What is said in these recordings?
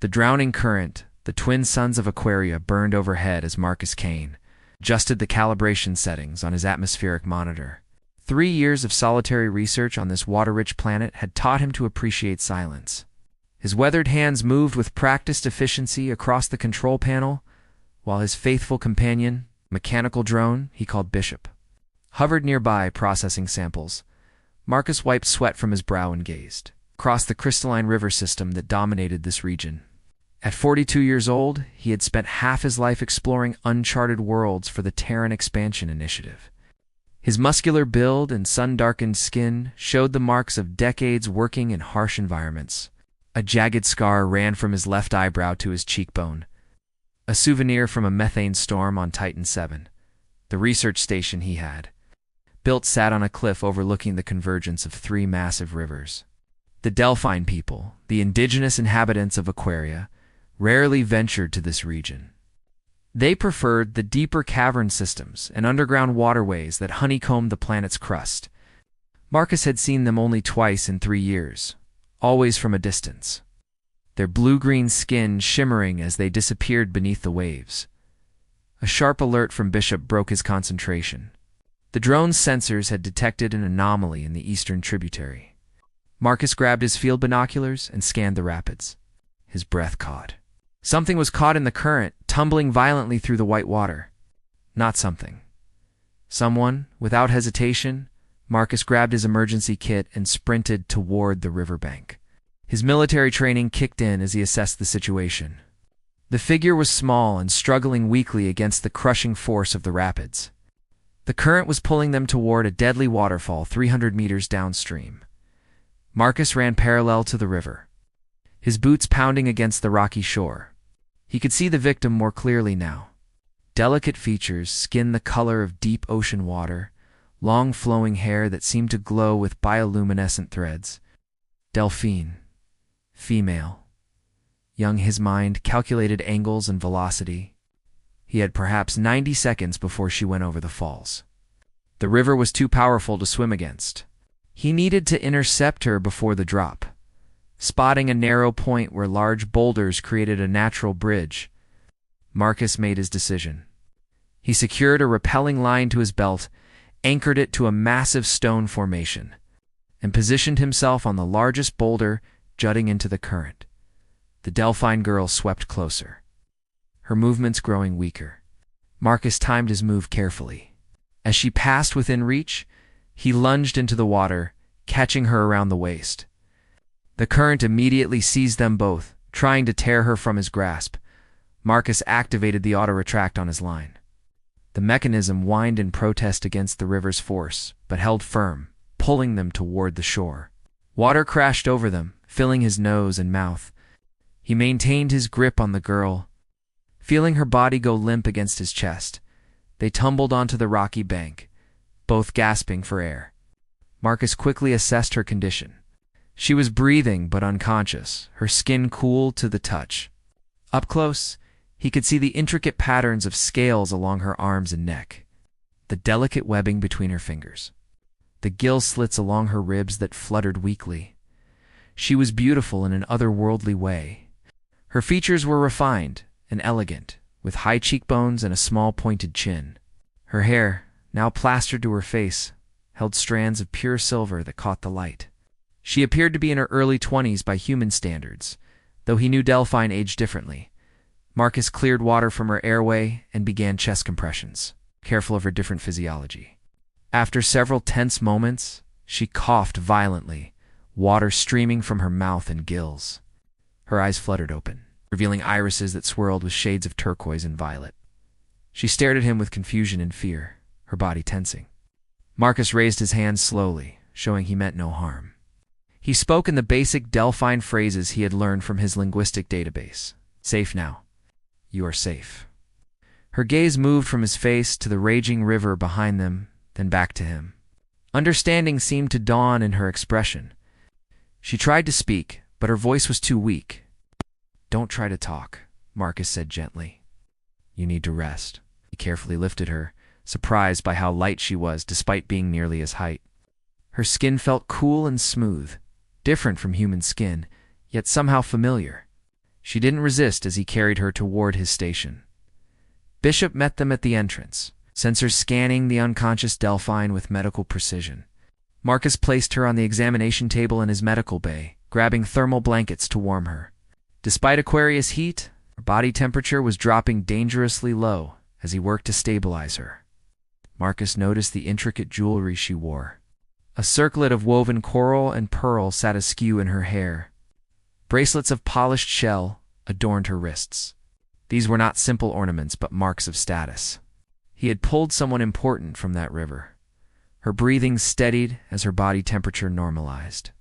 The drowning current, the twin suns of Aquaria, burned overhead as Marcus Kane adjusted the calibration settings on his atmospheric monitor. 3 years of solitary research on this water-rich planet had taught him to appreciate silence. His weathered hands moved with practiced efficiency across the control panel, while his faithful companion, mechanical drone he called Bishop, hovered nearby processing samples. Marcus wiped sweat from his brow and gazed across the crystalline river system that dominated this region. At 42 years old, he had spent half his life exploring uncharted worlds for the Terran Expansion Initiative. His muscular build and sun-darkened skin showed the marks of decades working in harsh environments. A jagged scar ran from his left eyebrow to his cheekbone, a souvenir from a methane storm on Titan VII. The research station he had built sat on a cliff overlooking the convergence of 3 massive rivers. The Delphine people, the indigenous inhabitants of Aquaria, rarely ventured to this region. They preferred the deeper cavern systems and underground waterways that honeycombed the planet's crust. Marcus had seen them only twice in 3 years, always from a distance, their blue-green skin shimmering as they disappeared beneath the waves. A sharp alert from Bishop broke his concentration. The drone's sensors had detected an anomaly in the eastern tributary. Marcus grabbed his field binoculars and scanned the rapids. His breath caught. Something was caught in the current, tumbling violently through the white water. Not something. Someone. Without hesitation, Marcus grabbed his emergency kit and sprinted toward the riverbank. His military training kicked in as he assessed the situation. The figure was small and struggling weakly against the crushing force of the rapids. The current was pulling them toward a deadly waterfall 300 meters downstream. Marcus ran parallel to the river, his boots pounding against the rocky shore. He could see the victim more clearly now. Delicate features, skin the color of deep ocean water, long flowing hair that seemed to glow with bioluminescent threads. Delphine. Female. Young, his mind calculated angles and velocity. He had perhaps 90 seconds before she went over the falls. The river was too powerful to swim against. He needed to intercept her before the drop. Spotting a narrow point where large boulders created a natural bridge, Marcus made his decision. He secured a rappelling line to his belt, anchored it to a massive stone formation, and positioned himself on the largest boulder jutting into the current. The Delphine girl swept closer, her movements growing weaker. Marcus timed his move carefully. As she passed within reach, he lunged into the water, catching her around the waist. The current immediately seized them both, trying to tear her from his grasp. Marcus activated the auto-retract on his line. The mechanism whined in protest against the river's force, but held firm, pulling them toward the shore. Water crashed over them, filling his nose and mouth. He maintained his grip on the girl, feeling her body go limp against his chest. They tumbled onto the rocky bank, both gasping for air. Marcus quickly assessed her condition. She was breathing but unconscious, her skin cool to the touch. Up close, he could see the intricate patterns of scales along her arms and neck, the delicate webbing between her fingers, the gill slits along her ribs that fluttered weakly. She was beautiful in an otherworldly way. Her features were refined and elegant, with high cheekbones and a small pointed chin. Her hair, now plastered to her face, held strands of pure silver that caught the light. She appeared to be in her early 20s by human standards, though he knew Delphine aged differently. Marcus cleared water from her airway and began chest compressions, careful of her different physiology. After several tense moments, she coughed violently, water streaming from her mouth and gills. Her eyes fluttered open, revealing irises that swirled with shades of turquoise and violet. She stared at him with confusion and fear, her body tensing. Marcus raised his hands slowly, showing he meant no harm. He spoke in the basic Delphine phrases he had learned from his linguistic database. Safe now. You are safe. Her gaze moved from his face to the raging river behind them, then back to him. Understanding seemed to dawn in her expression. She tried to speak, but her voice was too weak. Don't try to talk, Marcus said gently. You need to rest. He carefully lifted her, surprised by how light she was despite being nearly his height. Her skin felt cool and smooth, different from human skin, yet somehow familiar. She didn't resist as he carried her toward his station. Bishop met them at the entrance, sensors scanning the unconscious Delphine with medical precision. Marcus placed her on the examination table in his medical bay, grabbing thermal blankets to warm her. Despite Aquaria's heat, her body temperature was dropping dangerously low as he worked to stabilize her. Marcus noticed the intricate jewelry she wore. A circlet of woven coral and pearl sat askew in her hair. Bracelets of polished shell adorned her wrists. These were not simple ornaments, but marks of status. He had pulled someone important from that river. Her breathing steadied as her body temperature normalized.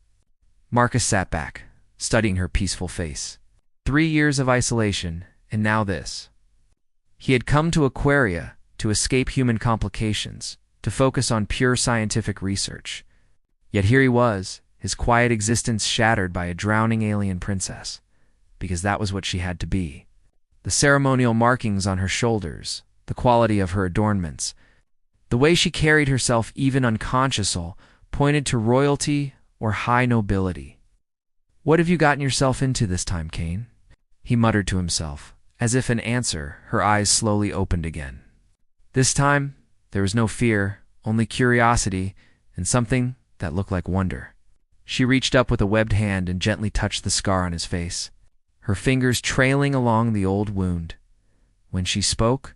Marcus sat back, studying her peaceful face. 3 years of isolation, and now this. He had come to Aquaria to escape human complications, to focus on pure scientific research. Yet here he was, his quiet existence shattered by a drowning alien princess, because that was what she had to be. The ceremonial markings on her shoulders, the quality of her adornments, the way she carried herself even unconsciously, pointed to royalty or high nobility. "What have you gotten yourself into this time, Cain?" he muttered to himself. As if in answer, her eyes slowly opened again. This time, there was no fear, only curiosity, and something that looked like wonder. She reached up with a webbed hand and gently touched the scar on his face, her fingers trailing along the old wound. When she spoke,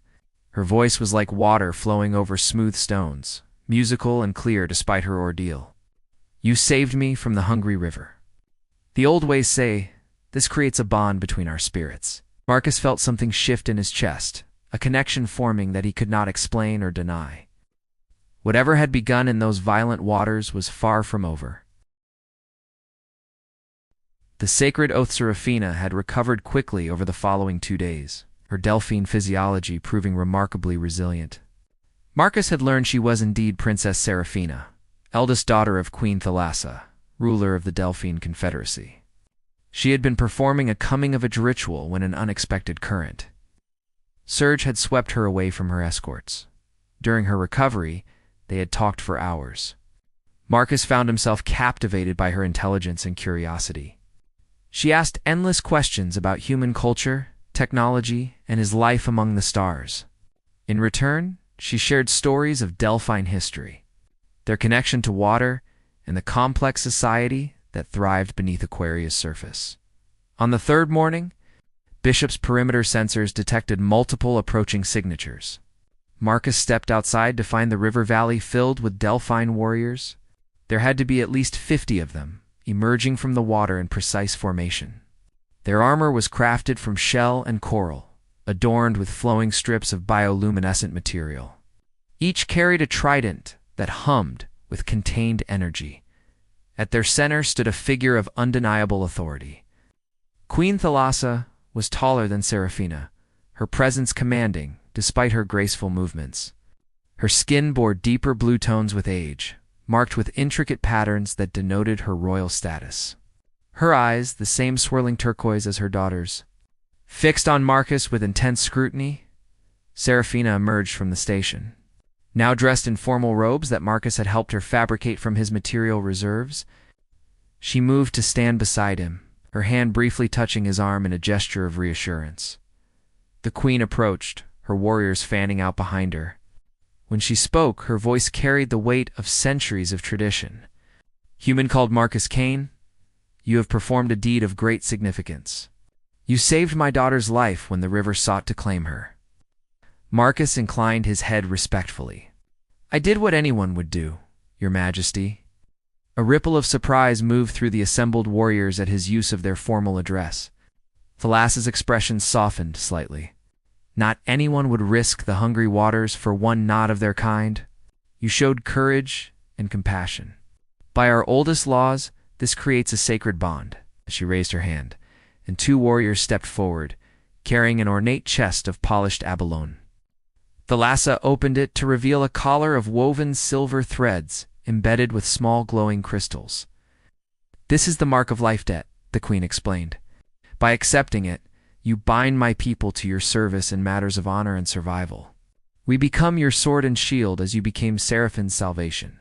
her voice was like water flowing over smooth stones, musical and clear despite her ordeal. "You saved me from the hungry river. The old ways say, this creates a bond between our spirits." Marcus felt something shift in his chest, a connection forming that he could not explain or deny. Whatever had begun in those violent waters was far from over. The sacred oath Seraphina had recovered quickly over the following 2 days, her Delphine physiology proving remarkably resilient. Marcus had learned she was indeed Princess Seraphina, eldest daughter of Queen Thalassa, ruler of the Delphine Confederacy. She had been performing a coming-of-age ritual when an unexpected current surge had swept her away from her escorts. During her recovery, they had talked for hours. Marcus found himself captivated by her intelligence and curiosity. She asked endless questions about human culture, technology, and his life among the stars. In return, she shared stories of Delphine history, their connection to water, and the complex society that thrived beneath Aquaria's surface. On the 3rd morning, Bishop's perimeter sensors detected multiple approaching signatures. Marcus stepped outside to find the river valley filled with Delphine warriors. There had to be at least 50 of them, emerging from the water in precise formation. Their armor was crafted from shell and coral, adorned with flowing strips of bioluminescent material. Each carried a trident that hummed with contained energy. At their center stood a figure of undeniable authority. Queen Thalassa was taller than Seraphina, her presence commanding despite her graceful movements. Her skin bore deeper blue tones with age, marked with intricate patterns that denoted her royal status. Her eyes, the same swirling turquoise as her daughter's, fixed on Marcus with intense scrutiny. Seraphina emerged from the station. Now dressed in formal robes that Marcus had helped her fabricate from his material reserves, she moved to stand beside him, her hand briefly touching his arm in a gesture of reassurance. The queen approached, her warriors fanning out behind her. When she spoke, her voice carried the weight of centuries of tradition. "Human called Marcus Cain, you have performed a deed of great significance. You saved my daughter's life when the river sought to claim her." Marcus inclined his head respectfully. "I did what anyone would do, Your Majesty." A ripple of surprise moved through the assembled warriors at his use of their formal address. Thalassa's expression softened slightly. "Not anyone would risk the hungry waters for one not of their kind. You showed courage and compassion. By our oldest laws, this creates a sacred bond." She raised her hand, and 2 warriors stepped forward, carrying an ornate chest of polished abalone. Thalassa opened it to reveal a collar of woven silver threads embedded with small glowing crystals. "This is the mark of life debt," the queen explained. "By accepting it, you bind my people to your service in matters of honor and survival. We become your sword and shield as you became Seraphine's salvation."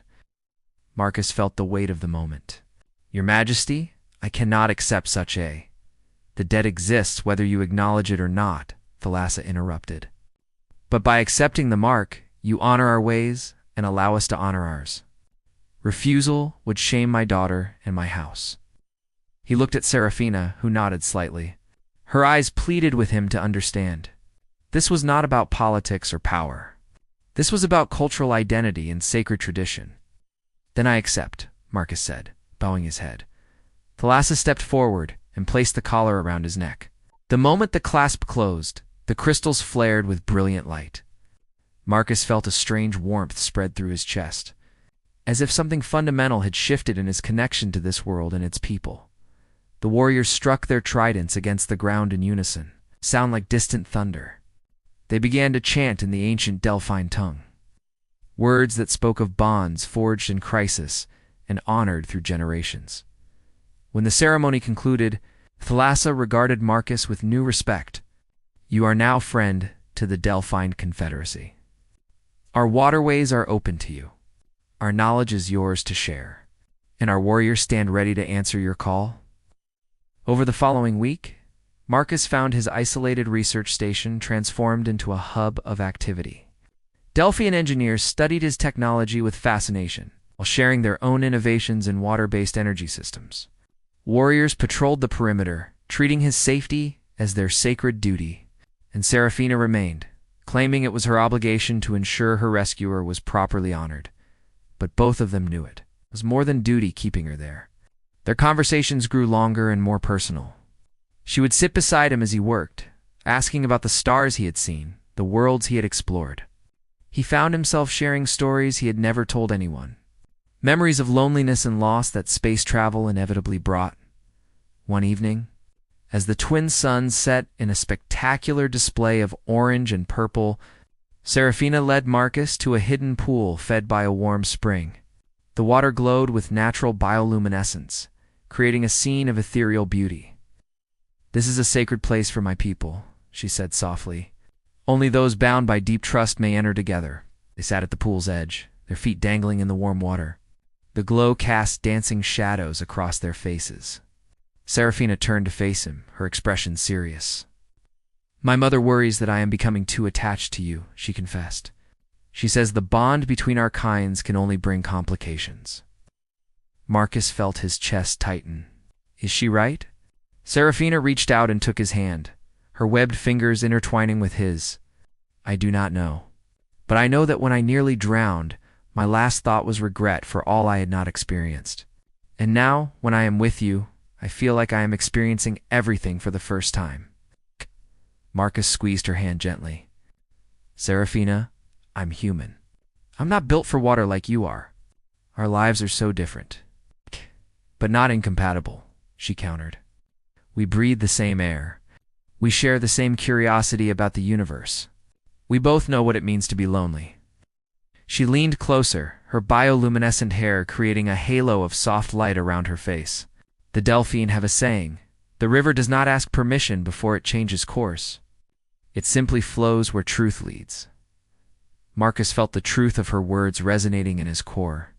Marcus felt the weight of the moment. "Your Majesty, I cannot accept such a..." The debt exists whether you acknowledge it or not, Thalassa interrupted. But by accepting the mark, you honor our ways and allow us to honor ours. Refusal would shame my daughter and my house. He looked at Serafina, who nodded slightly. Her eyes pleaded with him to understand. This was not about politics or power. This was about cultural identity and sacred tradition. Then I accept, Marcus said, bowing his head. Thalassa stepped forward and placed the collar around his neck. The moment the clasp closed, the crystals flared with brilliant light. Marcus felt a strange warmth spread through his chest, as if something fundamental had shifted in his connection to this world and its people. The warriors struck their tridents against the ground in unison, sound like distant thunder. They began to chant in the ancient Delphine tongue, words that spoke of bonds forged in crisis and honored through generations. When the ceremony concluded, Thalassa regarded Marcus with new respect. You are now friend to the Delphine Confederacy. Our waterways are open to you. Our knowledge is yours to share, and our warriors stand ready to answer your call. Over the following week, Marcus found his isolated research station transformed into a hub of activity. Delphian engineers studied his technology with fascination, while sharing their own innovations in water-based energy systems. Warriors patrolled the perimeter, treating his safety as their sacred duty, and Serafina remained, claiming it was her obligation to ensure her rescuer was properly honored. But both of them knew it was more than duty keeping her there. Their conversations grew longer and more personal. She would sit beside him as he worked, asking about the stars he had seen, the worlds he had explored. He found himself sharing stories he had never told anyone, memories of loneliness and loss that space travel inevitably brought. One evening, as the twin suns set in a spectacular display of orange and purple, Serafina led Marcus to a hidden pool fed by a warm spring. The water glowed with natural bioluminescence, creating a scene of ethereal beauty. This is a sacred place for my people, she said softly. Only those bound by deep trust may enter together. They sat at the pool's edge, their feet dangling in the warm water. The glow cast dancing shadows across their faces. Serafina turned to face him, her expression serious. My mother worries that I am becoming too attached to you, she confessed. She says the bond between our kinds can only bring complications. Marcus felt his chest tighten. Is she right? Serafina reached out and took his hand, her webbed fingers intertwining with his. I do not know. But I know that when I nearly drowned, my last thought was regret for all I had not experienced. And now, when I am with you, I feel like I am experiencing everything for the first time. Marcus squeezed her hand gently. Serafina, I'm human. I'm not built for water like you are. Our lives are so different. But not incompatible, she countered. We breathe the same air. We share the same curiosity about the universe. We both know what it means to be lonely. She leaned closer, her bioluminescent hair creating a halo of soft light around her face. The Delphine have a saying, the river does not ask permission before it changes course. It simply flows where truth leads. Marcus felt the truth of her words resonating in his core.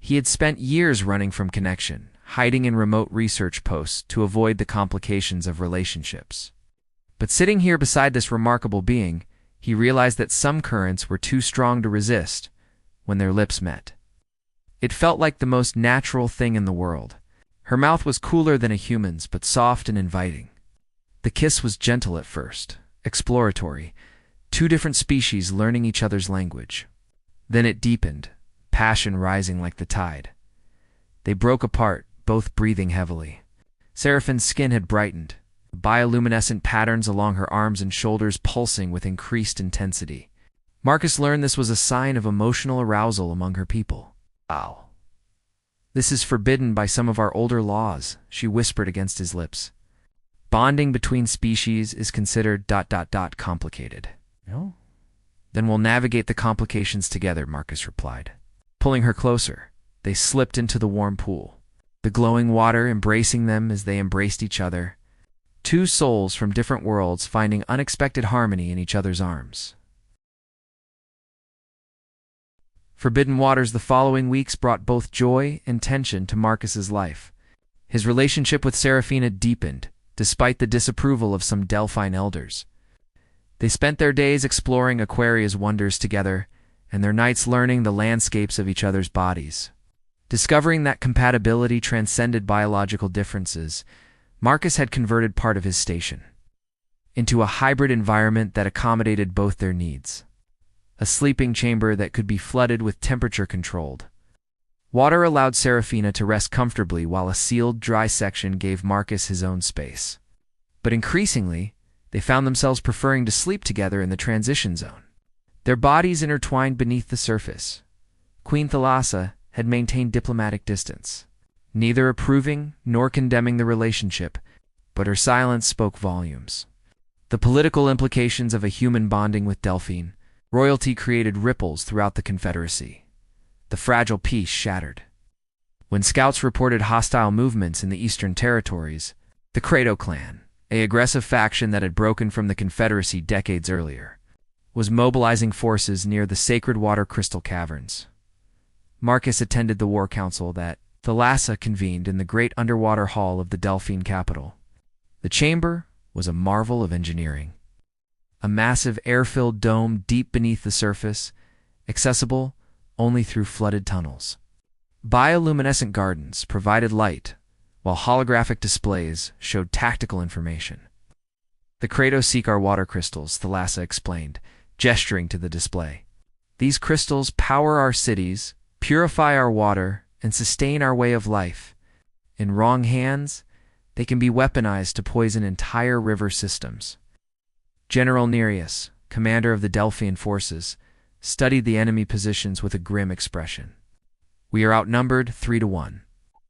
He had spent years running from connection, hiding in remote research posts to avoid the complications of relationships. But sitting here beside this remarkable being, he realized that some currents were too strong to resist when their lips met. It felt like the most natural thing in the world. Her mouth was cooler than a human's, but soft and inviting. The kiss was gentle at first, exploratory, two different species learning each other's language. Then it deepened, passion rising like the tide. They broke apart, both breathing heavily. Seraphine's skin had brightened, bioluminescent patterns along her arms and shoulders pulsing with increased intensity. Marcus learned this was a sign of emotional arousal among her people. Ow. This is forbidden by some of our older laws, she whispered against his lips. Bonding between species is considered ... complicated. No? Then we'll navigate the complications together, Marcus replied. Pulling her closer, they slipped into the warm pool, the glowing water embracing them as they embraced each other. Two souls from different worlds finding unexpected harmony in each other's arms. Forbidden Waters the following weeks brought both joy and tension to Marcus's life. His relationship with Serafina deepened, despite the disapproval of some Delphine elders. They spent their days exploring Aquaria's wonders together, and their nights learning the landscapes of each other's bodies. Discovering that compatibility transcended biological differences, Marcus had converted part of his station into a hybrid environment that accommodated both their needs. A sleeping chamber that could be flooded with temperature-controlled water allowed Serafina to rest comfortably, while a sealed, dry section gave Marcus his own space. But increasingly, they found themselves preferring to sleep together in the transition zone, their bodies intertwined beneath the surface. Queen Thalassa had maintained diplomatic distance, neither approving nor condemning the relationship, but her silence spoke volumes. The political implications of a human bonding with Delphine royalty created ripples throughout the Confederacy. The fragile peace shattered when scouts reported hostile movements in the Eastern Territories. The Credo clan, an aggressive faction that had broken from the Confederacy decades earlier, was mobilizing forces near the sacred water crystal caverns. Marcus attended the war council that Thalassa convened in the great underwater hall of the Delphine capital. The chamber was a marvel of engineering. A massive air-filled dome deep beneath the surface, accessible only through flooded tunnels. Bioluminescent gardens provided light, while holographic displays showed tactical information. The Credo seek our water crystals, Thalassa explained, gesturing to the display. These crystals power our cities, purify our water, and sustain our way of life. In wrong hands, they can be weaponized to poison entire river systems. General Nereus, commander of the Delphian forces, studied the enemy positions with a grim expression. We are outnumbered 3-1.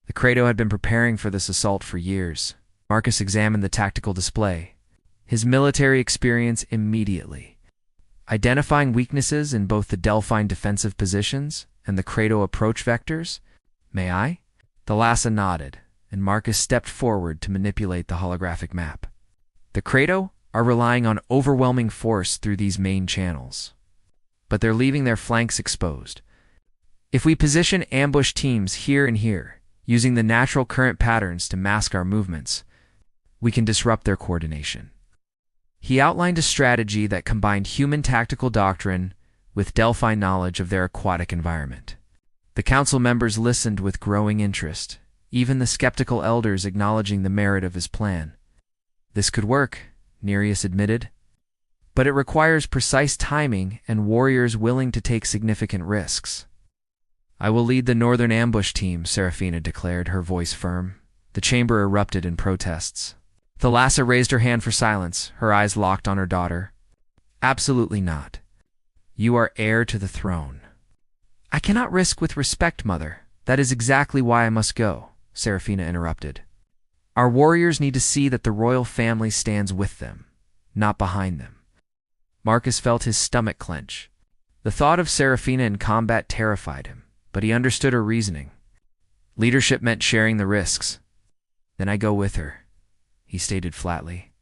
The Credo had been preparing for this assault for years. Marcus examined the tactical display, his military experience immediately identifying weaknesses in both the Delphine defensive positions and the Credo approach vectors. May I? Thalassa nodded, and Marcus stepped forward to manipulate the holographic map. The Credo are relying on overwhelming force through these main channels, but they're leaving their flanks exposed. If we position ambush teams here and here, using the natural current patterns to mask our movements, we can disrupt their coordination. He outlined a strategy that combined human tactical doctrine with Delphine knowledge of their aquatic environment. The council members listened with growing interest, even the skeptical elders acknowledging the merit of his plan. This could work, Nereus admitted, but it requires precise timing and warriors willing to take significant risks. I will lead the northern ambush team, Serafina declared, her voice firm. The chamber erupted in protests. Thalassa raised her hand for silence, her eyes locked on her daughter. Absolutely not. You are heir to the throne. I cannot risk with respect, mother. That is exactly why I must go, Serafina interrupted. Our warriors need to see that the royal family stands with them, not behind them. Marcus felt his stomach clench. The thought of Serafina in combat terrified him, but he understood her reasoning. Leadership meant sharing the risks. Then I go with her, he stated flatly.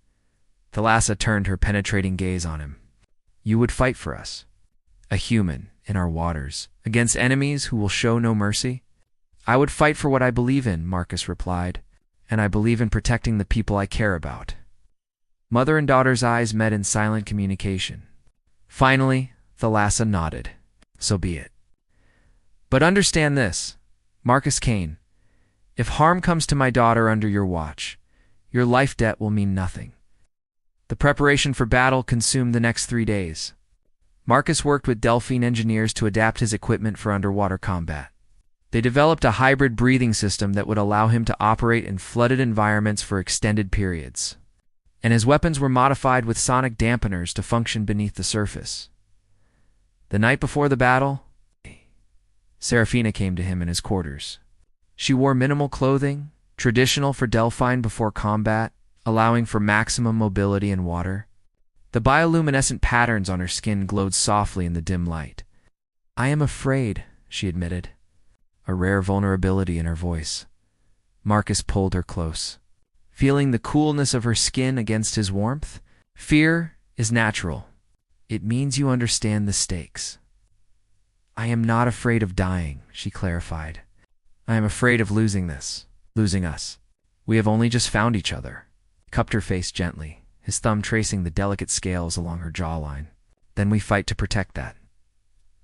Thalassa turned her penetrating gaze on him. You would fight for us, a human in our waters, against enemies who will show no mercy? I would fight for what I believe in, Marcus replied, and I believe in protecting the people I care about. Mother and daughter's eyes met in silent communication. Finally, Thalassa nodded. So be it. But understand this, Marcus Kane. If harm comes to my daughter under your watch, your life debt will mean nothing. The preparation for battle consumed the next 3 days. Marcus worked with Delphine engineers to adapt his equipment for underwater combat. They developed a hybrid breathing system that would allow him to operate in flooded environments for extended periods. And his weapons were modified with sonic dampeners to function beneath the surface. The night before the battle, Serafina came to him in his quarters. She wore minimal clothing, traditional for Delphine before combat, allowing for maximum mobility in water. The bioluminescent patterns on her skin glowed softly in the dim light. I am afraid, she admitted, a rare vulnerability in her voice. Marcus pulled her close, feeling the coolness of her skin against his warmth. Fear is natural. It means you understand the stakes. I am not afraid of dying, she clarified. I am afraid of losing us. We have only just found each other. Cupped her face gently, his thumb tracing the delicate scales along her jawline. Then we fight to protect that.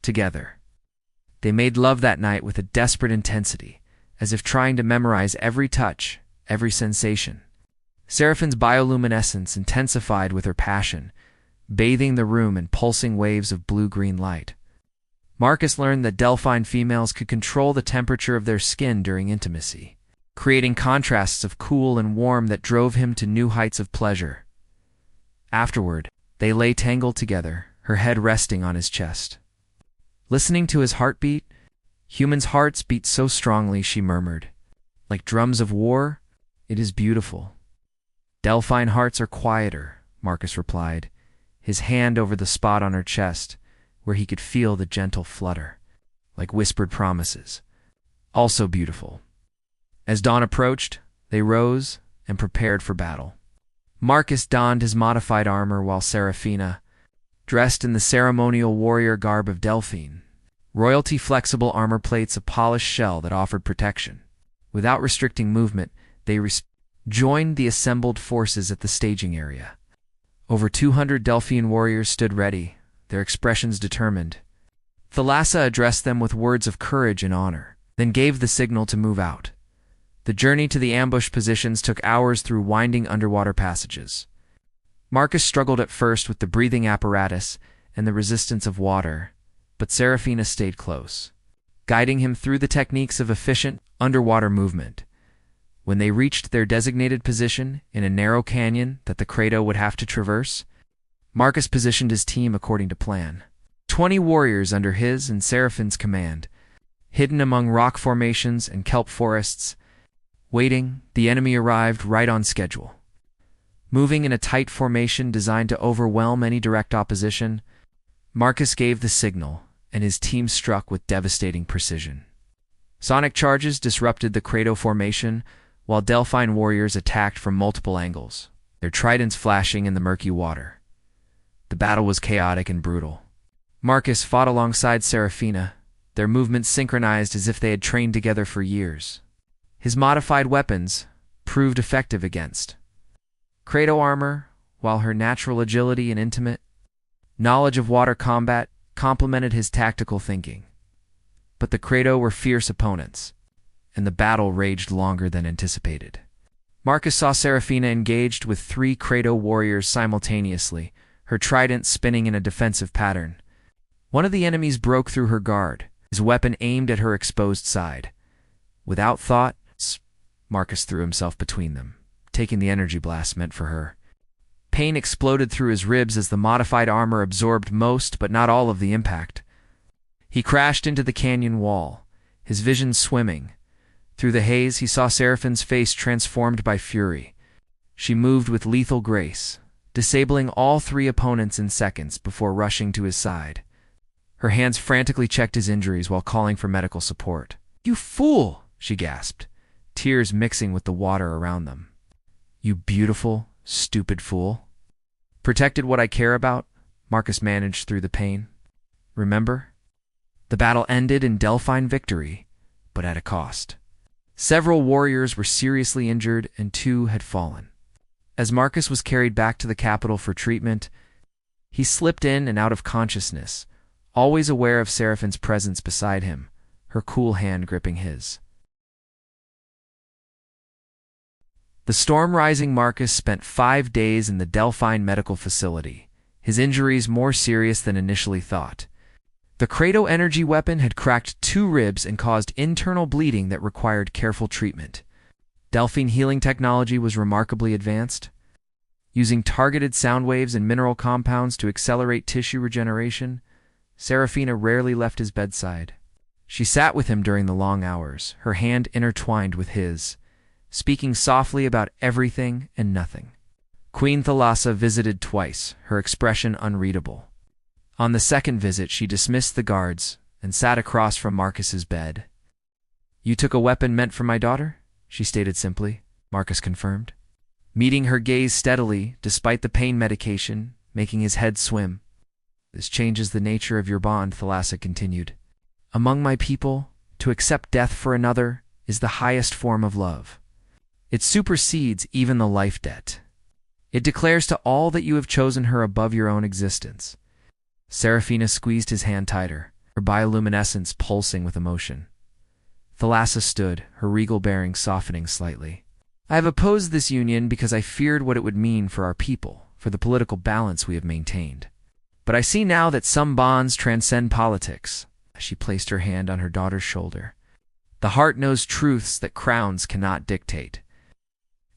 Together. They made love that night with a desperate intensity, as if trying to memorize every touch, every sensation. Seraphine's bioluminescence intensified with her passion, bathing the room in pulsing waves of blue-green light. Marcus learned that Delphine females could control the temperature of their skin during intimacy, creating contrasts of cool and warm that drove him to new heights of pleasure. Afterward, they lay tangled together, her head resting on his chest. Listening to his heartbeat, humans' hearts beat so strongly, she murmured. Like drums of war, it is beautiful. Delphine hearts are quieter, Marcus replied, his hand over the spot on her chest, where he could feel the gentle flutter, like whispered promises. Also beautiful. As dawn approached, they rose and prepared for battle. Marcus donned his modified armor while Seraphina, dressed in the ceremonial warrior garb of Delphine, royalty flexible armor plates, a polished shell that offered protection. Without restricting movement, they joined the assembled forces at the staging area. Over 200 Delphine warriors stood ready, their expressions determined. Thalassa addressed them with words of courage and honor, then gave the signal to move out. The journey to the ambush positions took hours through winding underwater passages. Marcus struggled at first with the breathing apparatus and the resistance of water, but Seraphina stayed close, guiding him through the techniques of efficient underwater movement. When they reached their designated position in a narrow canyon that the Credo would have to traverse, Marcus positioned his team according to plan. 20 warriors under his and Seraphine's command, hidden among rock formations and kelp forests. Waiting, the enemy arrived right on schedule. Moving in a tight formation designed to overwhelm any direct opposition, Marcus gave the signal, and his team struck with devastating precision. Sonic charges disrupted the Credo formation, while Delphine warriors attacked from multiple angles, their tridents flashing in the murky water. The battle was chaotic and brutal. Marcus fought alongside Seraphina, their movements synchronized as if they had trained together for years. His modified weapons proved effective against Credo armor, while her natural agility and intimate knowledge of water combat complemented his tactical thinking. But the Credo were fierce opponents, and the battle raged longer than anticipated. Marcus saw Seraphina engaged with 3 Credo warriors simultaneously, her trident spinning in a defensive pattern. One of the enemies broke through her guard, his weapon aimed at her exposed side. Without thought, Marcus threw himself between them, taking the energy blast meant for her. Pain exploded through his ribs as the modified armor absorbed most but not all of the impact. He crashed into the canyon wall, his vision swimming. Through the haze, he saw Seraphine's face transformed by fury. She moved with lethal grace, disabling all 3 opponents in seconds before rushing to his side. Her hands frantically checked his injuries while calling for medical support. "You fool!" she gasped, tears mixing with the water around them. "You beautiful, stupid fool." "Protected what I care about," Marcus managed through the pain. "Remember? The battle ended in Delphine victory, but at a cost." Several warriors were seriously injured and 2 had fallen. As Marcus was carried back to the capital for treatment, he slipped in and out of consciousness, always aware of Seraphine's presence beside him, her cool hand gripping his. The storm-rising Marcus spent 5 days in the Delphine medical facility, his injuries more serious than initially thought. The Credo energy weapon had cracked 2 ribs and caused internal bleeding that required careful treatment. Delphine healing technology was remarkably advanced, using targeted sound waves and mineral compounds to accelerate tissue regeneration. Seraphina rarely left his bedside. She sat with him during the long hours, her hand intertwined with his, speaking softly about everything and nothing. Queen Thalassa visited twice, her expression unreadable. On the second visit, she dismissed the guards and sat across from Marcus's bed. "You took a weapon meant for my daughter?" she stated simply. Marcus confirmed, meeting her gaze steadily despite the pain medication, making his head swim. "This changes the nature of your bond," Thalassa continued. "Among my people, to accept death for another is the highest form of love. It supersedes even the life debt." It declares to all that you have chosen her above your own existence. Serafina squeezed his hand tighter, her bioluminescence pulsing with emotion. Thalassa stood, her regal bearing softening slightly. I have opposed this union because I feared what it would mean for our people, for the political balance we have maintained. But I see now that some bonds transcend politics. She placed her hand on her daughter's shoulder. The heart knows truths that crowns cannot dictate.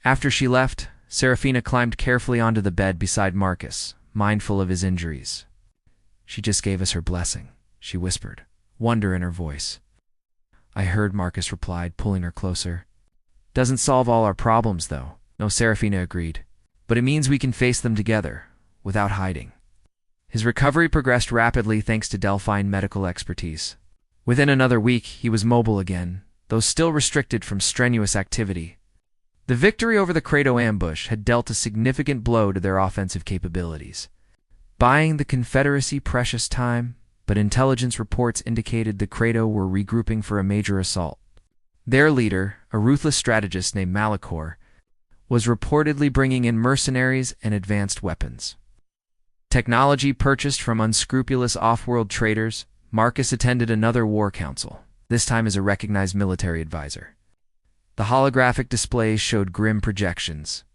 After she left, Serafina climbed carefully onto the bed beside Marcus, mindful of his injuries. She just gave us her blessing, she whispered, wonder in her voice. I heard, Marcus replied, pulling her closer. Doesn't solve all our problems, though. No, Serafina agreed. But it means we can face them together, without hiding. His recovery progressed rapidly thanks to Delphine medical expertise. Within another week, he was mobile again, though still restricted from strenuous activity. The victory over the Credo ambush had dealt a significant blow to their offensive capabilities, buying the Confederacy precious time, but intelligence reports indicated the Credo were regrouping for a major assault. Their leader, a ruthless strategist named Malachor, was reportedly bringing in mercenaries and advanced weapons. Technology purchased from unscrupulous off-world traders, Marcus attended another war council, this time as a recognized military advisor. The holographic displays showed grim projections.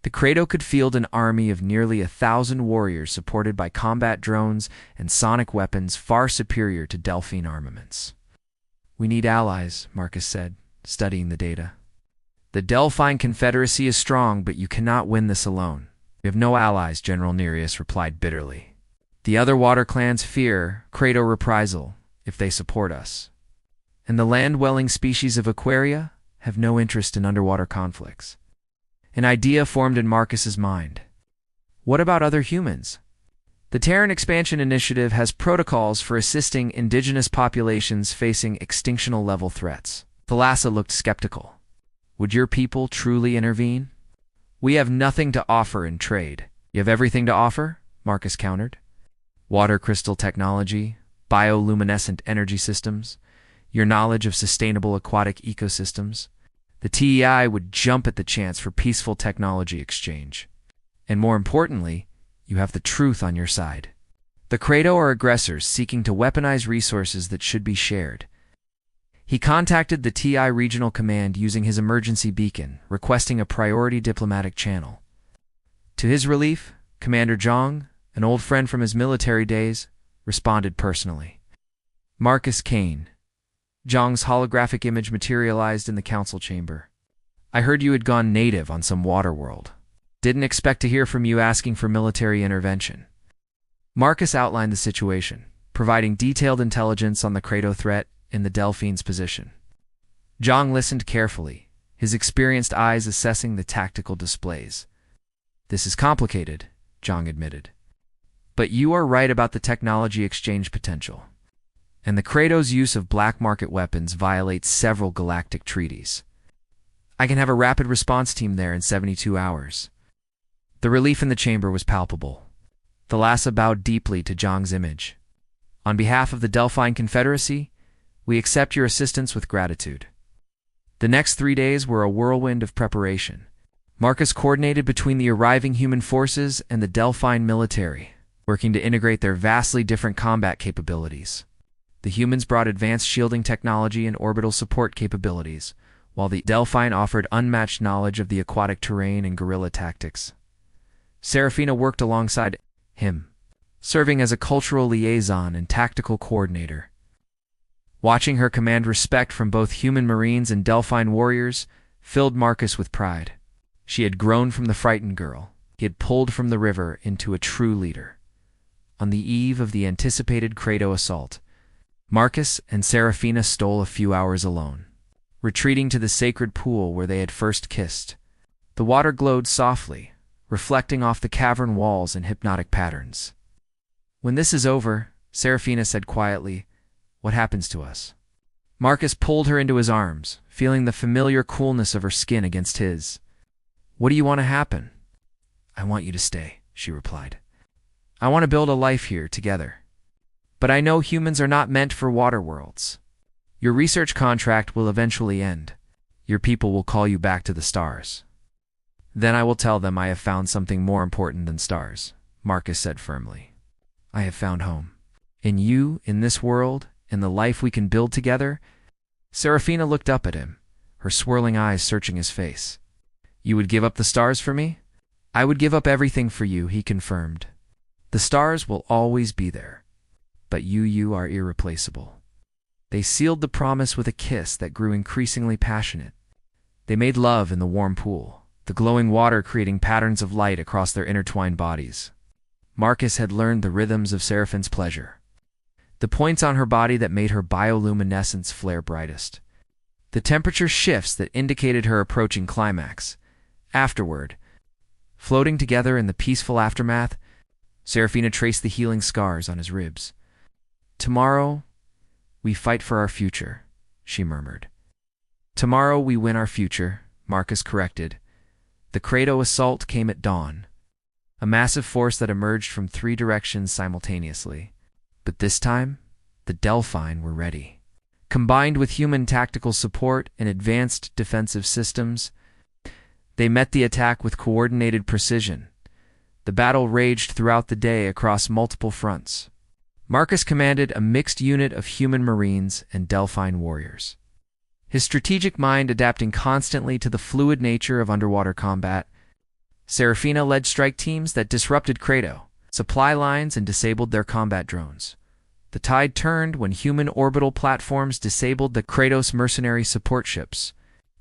The Credo could field an army of nearly 1,000 warriors supported by combat drones and sonic weapons far superior to Delphine armaments. We need allies, Marcus said, studying the data. The Delphine Confederacy is strong, but you cannot win this alone. We have no allies, General Nereus replied bitterly. The other water clans fear Credo reprisal if they support us. And the land-dwelling species of Aquaria have no interest in underwater conflicts. An idea formed in Marcus's mind. What about other humans? The Terran Expansion Initiative has protocols for assisting indigenous populations facing extinctional-level threats. Thalassa looked skeptical. Would your people truly intervene? We have nothing to offer in trade. You have everything to offer? Marcus countered. Water crystal technology, bioluminescent energy systems, your knowledge of sustainable aquatic ecosystems. The TEI would jump at the chance for peaceful technology exchange. And more importantly, you have the truth on your side. The Credo are aggressors seeking to weaponize resources that should be shared. He contacted the TI Regional Command using his emergency beacon, requesting a priority diplomatic channel. To his relief, Commander Zhang, an old friend from his military days, responded personally. Marcus Kane. Zhang's holographic image materialized in the council chamber. I heard you had gone native on some water world. Didn't expect to hear from you asking for military intervention. Marcus outlined the situation, providing detailed intelligence on the Credo threat in the Delphine's position. Zhang listened carefully, his experienced eyes assessing the tactical displays. This is complicated, Zhang admitted. But you are right about the technology exchange potential. And the Credo's use of black market weapons violates several galactic treaties. I can have a rapid response team there in 72 hours. The relief in the chamber was palpable. Thalassa bowed deeply to Zhang's image. On behalf of the Delphine Confederacy, we accept your assistance with gratitude. The next 3 days were a whirlwind of preparation. Marcus coordinated between the arriving human forces and the Delphine military, working to integrate their vastly different combat capabilities. The humans brought advanced shielding technology and orbital support capabilities, while the Delphine offered unmatched knowledge of the aquatic terrain and guerrilla tactics. Serafina worked alongside him, serving as a cultural liaison and tactical coordinator. Watching her command respect from both human marines and Delphine warriors filled Marcus with pride. She had grown from the frightened girl he had pulled from the river into a true leader. On the eve of the anticipated Credo assault, Marcus and Serafina stole a few hours alone, retreating to the sacred pool where they had first kissed. The water glowed softly, reflecting off the cavern walls in hypnotic patterns. When this is over, Serafina said quietly, what happens to us? Marcus pulled her into his arms, feeling the familiar coolness of her skin against his. What do you want to happen? I want you to stay, she replied. I want to build a life here together. But I know humans are not meant for water worlds. Your research contract will eventually end. Your people will call you back to the stars. Then I will tell them I have found something more important than stars, Marcus said firmly. I have found home. In you, in this world, in the life we can build together. Serafina looked up at him, her swirling eyes searching his face. You would give up the stars for me? I would give up everything for you, he confirmed. The stars will always be there, but you are irreplaceable. They sealed the promise with a kiss that grew increasingly passionate. They made love in the warm pool, the glowing water creating patterns of light across their intertwined bodies. Marcus had learned the rhythms of Seraphine's pleasure, the points on her body that made her bioluminescence flare brightest, the temperature shifts that indicated her approaching climax. Afterward, floating together in the peaceful aftermath, Serafina traced the healing scars on his ribs. Tomorrow, we fight for our future, she murmured. Tomorrow we win our future, Marcus corrected. The Credo assault came at dawn, a massive force that emerged from 3 directions simultaneously. But this time, the Delphine were ready. Combined with human tactical support and advanced defensive systems, they met the attack with coordinated precision. The battle raged throughout the day across multiple fronts. Marcus commanded a mixed unit of human marines and Delphine warriors, his strategic mind adapting constantly to the fluid nature of underwater combat. Serafina led strike teams that disrupted Credo supply lines and disabled their combat drones. The tide turned when human orbital platforms disabled the Kratos mercenary support ships,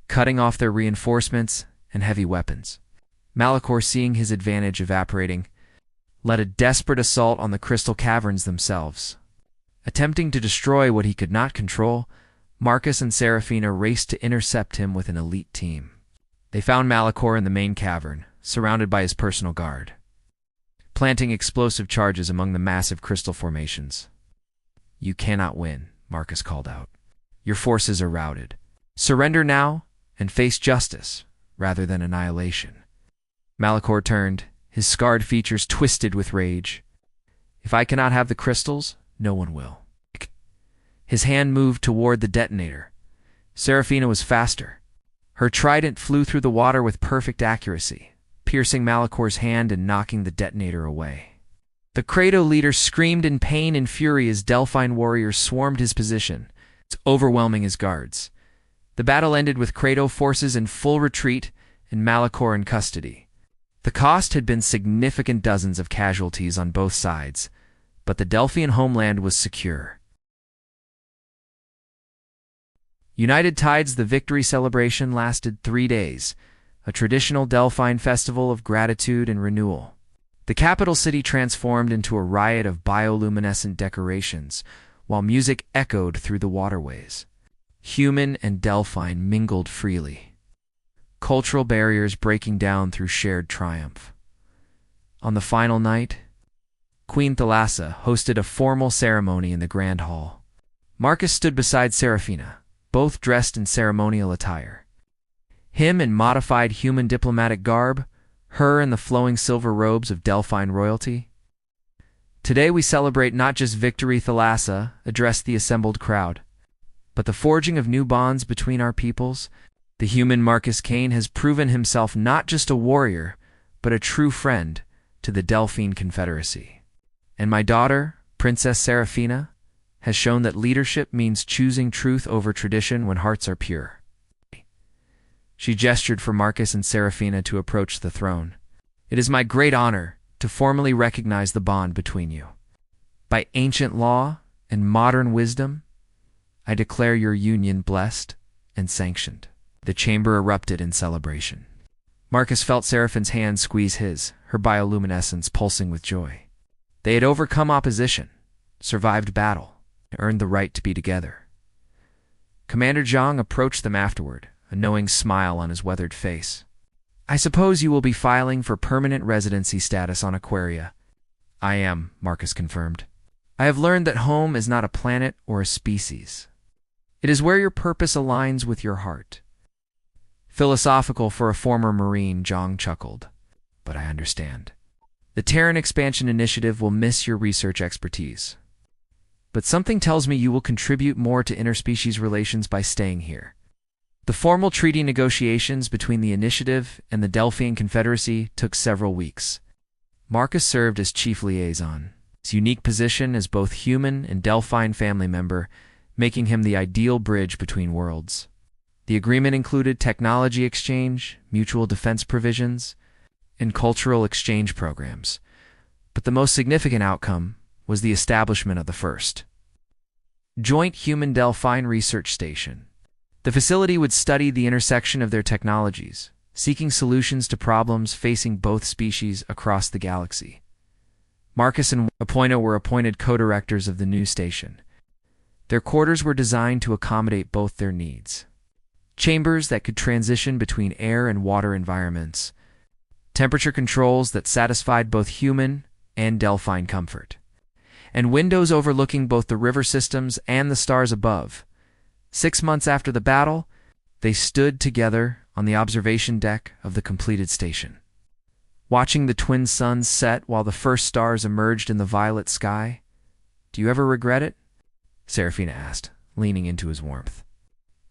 cutting off their reinforcements and heavy weapons. Malachor, seeing his advantage evaporating, led a desperate assault on the crystal caverns themselves. Attempting to destroy what he could not control, Marcus and Serafina raced to intercept him with an elite team. They found Malachor in the main cavern, surrounded by his personal guard, planting explosive charges among the massive crystal formations. You cannot win, Marcus called out. Your forces are routed. Surrender now and face justice rather than annihilation. Malachor turned, his scarred features twisted with rage. If I cannot have the crystals, no one will. His hand moved toward the detonator. Serafina was faster. Her trident flew through the water with perfect accuracy, piercing Malachor's hand and knocking the detonator away. The Credo leader screamed in pain and fury as Delphine warriors swarmed his position, overwhelming his guards. The battle ended with Credo forces in full retreat and Malachor in custody. The cost had been significant, dozens of casualties on both sides, but the Delphian homeland was secure. United Tides, the victory celebration lasted 3 days, a traditional Delphine festival of gratitude and renewal. The capital city transformed into a riot of bioluminescent decorations, while music echoed through the waterways. Human and Delphine mingled freely, cultural barriers breaking down through shared triumph. On the final night, Queen Thalassa hosted a formal ceremony in the Grand Hall. Marcus stood beside Serafina, both dressed in ceremonial attire. Him in modified human diplomatic garb, her in the flowing silver robes of Delphine royalty. Today we celebrate not just victory, Thalassa addressed the assembled crowd, but the forging of new bonds between our peoples. The human Marcus Kane has proven himself not just a warrior, but a true friend to the Delphine Confederacy. And my daughter, Princess Serafina, has shown that leadership means choosing truth over tradition when hearts are pure. She gestured for Marcus and Serafina to approach the throne. It is my great honor to formally recognize the bond between you. By ancient law and modern wisdom, I declare your union blessed and sanctioned. The chamber erupted in celebration. Marcus felt Seraphine's hand squeeze his, her bioluminescence pulsing with joy. They had overcome opposition, survived battle, and earned the right to be together. Commander Zhang approached them afterward, a knowing smile on his weathered face. I suppose you will be filing for permanent residency status on Aquaria. I am, Marcus confirmed. I have learned that home is not a planet or a species. It is where your purpose aligns with your heart. Philosophical for a former Marine, Zhang chuckled. But I understand. The Terran Expansion Initiative will miss your research expertise. But something tells me you will contribute more to interspecies relations by staying here. The formal treaty negotiations between the Initiative and the Delphian Confederacy took several weeks. Marcus served as chief liaison, his unique position as both human and Delphine family member, making him the ideal bridge between worlds. The agreement included technology exchange, mutual defense provisions, and cultural exchange programs. But the most significant outcome was the establishment of the first Joint Human-Delphine Research Station. The facility would study the intersection of their technologies, seeking solutions to problems facing both species across the galaxy. Marcus and Appoino were appointed co-directors of the new station. Their quarters were designed to accommodate both their needs. Chambers that could transition between air and water environments, temperature controls that satisfied both human and Delphine comfort, and windows overlooking both the river systems and the stars above. 6 months after the battle, they stood together on the observation deck of the completed station, watching the twin suns set while the first stars emerged in the violet sky. "Do you ever regret it?" Serafina asked, leaning into his warmth.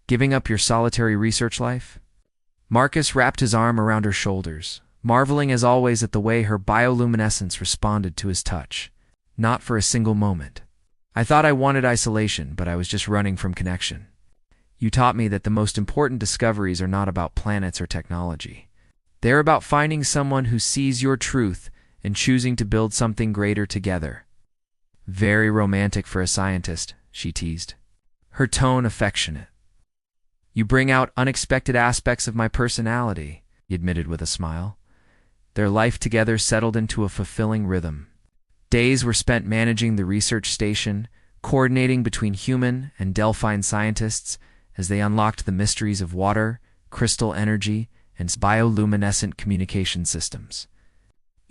"Giving up your solitary research life?" Marcus wrapped his arm around her shoulders, marveling as always at the way her bioluminescence responded to his touch. "Not for a single moment. I thought I wanted isolation, but I was just running from connection. You taught me that the most important discoveries are not about planets or technology. They're about finding someone who sees your truth and choosing to build something greater together." "Very romantic for a scientist," she teased, her tone affectionate. "You bring out unexpected aspects of my personality," he admitted with a smile. Their life together settled into a fulfilling rhythm. Days were spent managing the research station, coordinating between human and Delphine scientists as they unlocked the mysteries of water, crystal energy, and bioluminescent communication systems.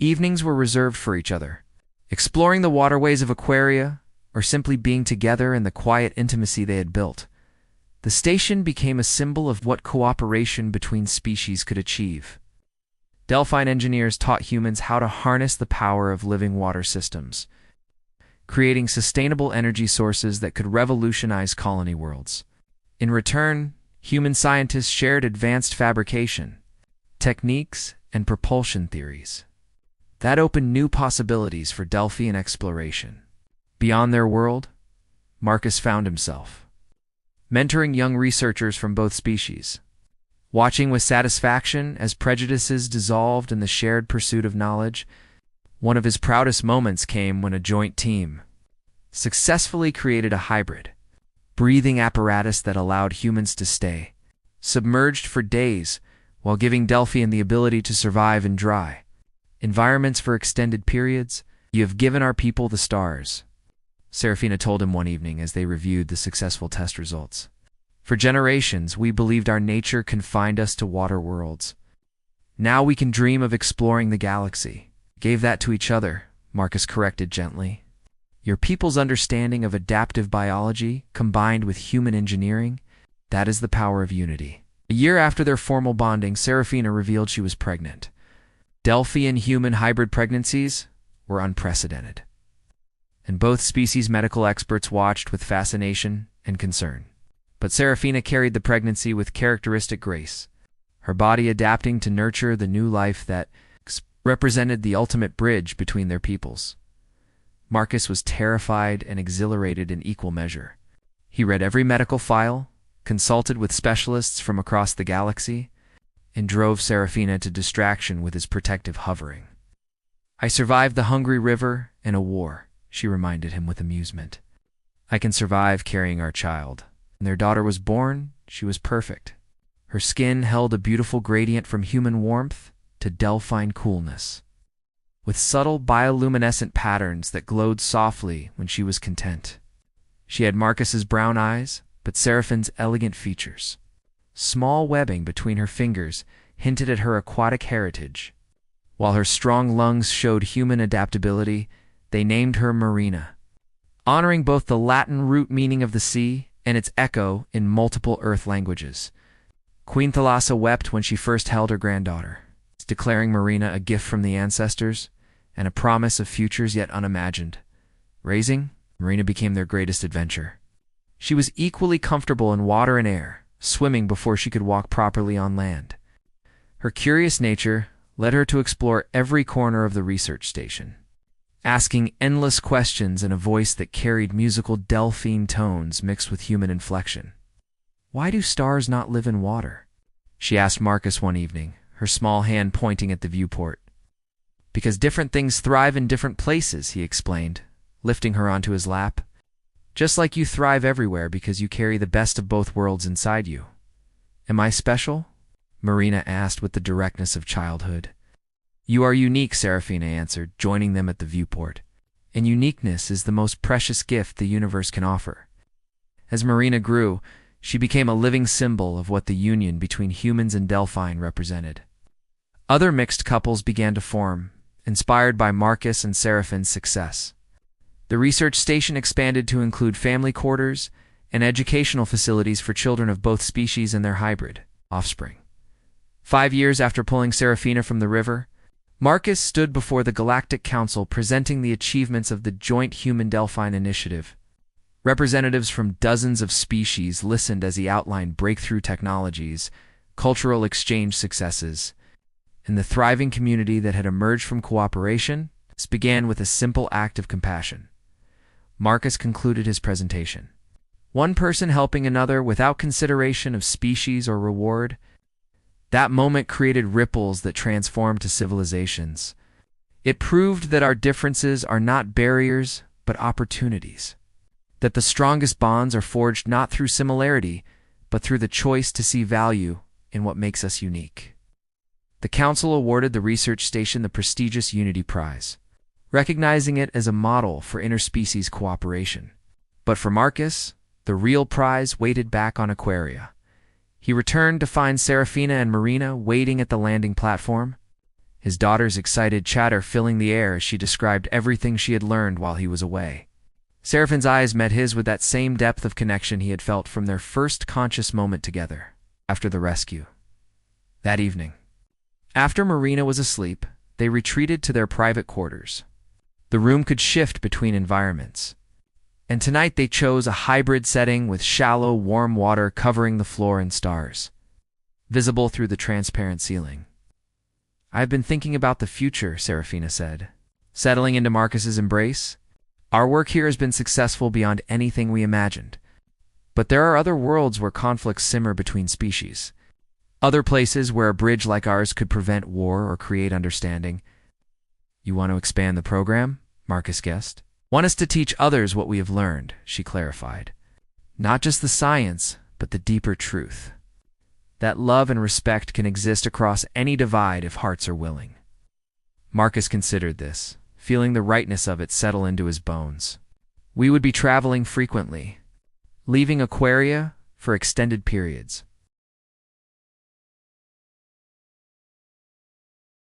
Evenings were reserved for each other, exploring the waterways of Aquaria, or simply being together in the quiet intimacy they had built. The station became a symbol of what cooperation between species could achieve. Delphine engineers taught humans how to harness the power of living water systems, creating sustainable energy sources that could revolutionize colony worlds. In return, human scientists shared advanced fabrication, techniques, and propulsion theories. That opened new possibilities for Delphian exploration. Beyond their world, Marcus found himself mentoring young researchers from both species, watching with satisfaction as prejudices dissolved in the shared pursuit of knowledge. One of his proudest moments came when a joint team successfully created a hybrid, breathing apparatus that allowed humans to stay submerged for days while giving Delphian the ability to survive in dry environments for extended periods. "You have given our people the stars," Serafina told him one evening as they reviewed the successful test results. "For generations, we believed our nature confined us to water worlds. Now we can dream of exploring the galaxy." "Gave that to each other," Marcus corrected gently. "Your people's understanding of adaptive biology, combined with human engineering, that is the power of unity." A year after their formal bonding, Serafina revealed she was pregnant. Delphian-human hybrid pregnancies were unprecedented, and both species medical experts watched with fascination and concern. But Serafina carried the pregnancy with characteristic grace, her body adapting to nurture the new life that represented the ultimate bridge between their peoples. Marcus was terrified and exhilarated in equal measure. He read every medical file, consulted with specialists from across the galaxy, and drove Serafina to distraction with his protective hovering. "I survived the hungry river and a war," she reminded him with amusement. "I can survive carrying our child." When their daughter was born, she was perfect. Her skin held a beautiful gradient from human warmth to Delphine coolness, with subtle bioluminescent patterns that glowed softly when she was content. She had Marcus's brown eyes, but Seraphine's elegant features. Small webbing between her fingers hinted at her aquatic heritage. While her strong lungs showed human adaptability, they named her Marina, honoring both the Latin root meaning of the sea and its echo in multiple Earth languages. Queen Thalassa wept when she first held her granddaughter, declaring Marina a gift from the ancestors and a promise of futures yet unimagined. Raising Marina became their greatest adventure. She was equally comfortable in water and air, swimming before she could walk properly on land. Her curious nature led her to explore every corner of the research station, asking endless questions in a voice that carried musical Delphine tones mixed with human inflection. "Why do stars not live in water?" she asked Marcus one evening, her small hand pointing at the viewport. "Because different things thrive in different places," he explained, lifting her onto his lap. "Just like you thrive everywhere because you carry the best of both worlds inside you." "Am I special?" Marina asked with the directness of childhood. "You are unique," Serafina answered, joining them at the viewport. "And uniqueness is the most precious gift the universe can offer." As Marina grew, she became a living symbol of what the union between humans and Delphine represented. Other mixed couples began to form, inspired by Marcus and Seraphine's success. The research station expanded to include family quarters and educational facilities for children of both species and their hybrid offspring. 5 years after pulling Serafina from the river, Marcus stood before the Galactic Council presenting the achievements of the joint Human-Delphine Initiative. Representatives from dozens of species listened as he outlined breakthrough technologies, cultural exchange successes, and the thriving community that had emerged from cooperation. This began with a simple act of compassion. Marcus concluded his presentation. One person helping another without consideration of species or reward. That moment created ripples that transformed to civilizations. It proved that our differences are not barriers, but opportunities. That the strongest bonds are forged not through similarity, but through the choice to see value in what makes us unique. The Council awarded the research station the prestigious Unity Prize, recognizing it as a model for interspecies cooperation. But for Marcus, the real prize waited back on Aquaria. He returned to find Serafina and Marina waiting at the landing platform, his daughter's excited chatter filling the air as she described everything she had learned while he was away. Seraphine's eyes met his with that same depth of connection he had felt from their first conscious moment together, after the rescue. That evening, after Marina was asleep, they retreated to their private quarters. The room could shift between environments, and tonight they chose a hybrid setting with shallow, warm water covering the floor and stars, visible through the transparent ceiling. "I've been thinking about the future," Serafina said, settling into Marcus's embrace. "Our work here has been successful beyond anything we imagined. But there are other worlds where conflicts simmer between species. Other places where a bridge like ours could prevent war or create understanding." "You want to expand the program?" Marcus guessed. "Want us to teach others what we have learned," she clarified. "Not just the science, but the deeper truth. That love and respect can exist across any divide if hearts are willing." Marcus considered this, feeling the rightness of it settle into his bones. "We would be traveling frequently, leaving Aquaria for extended periods.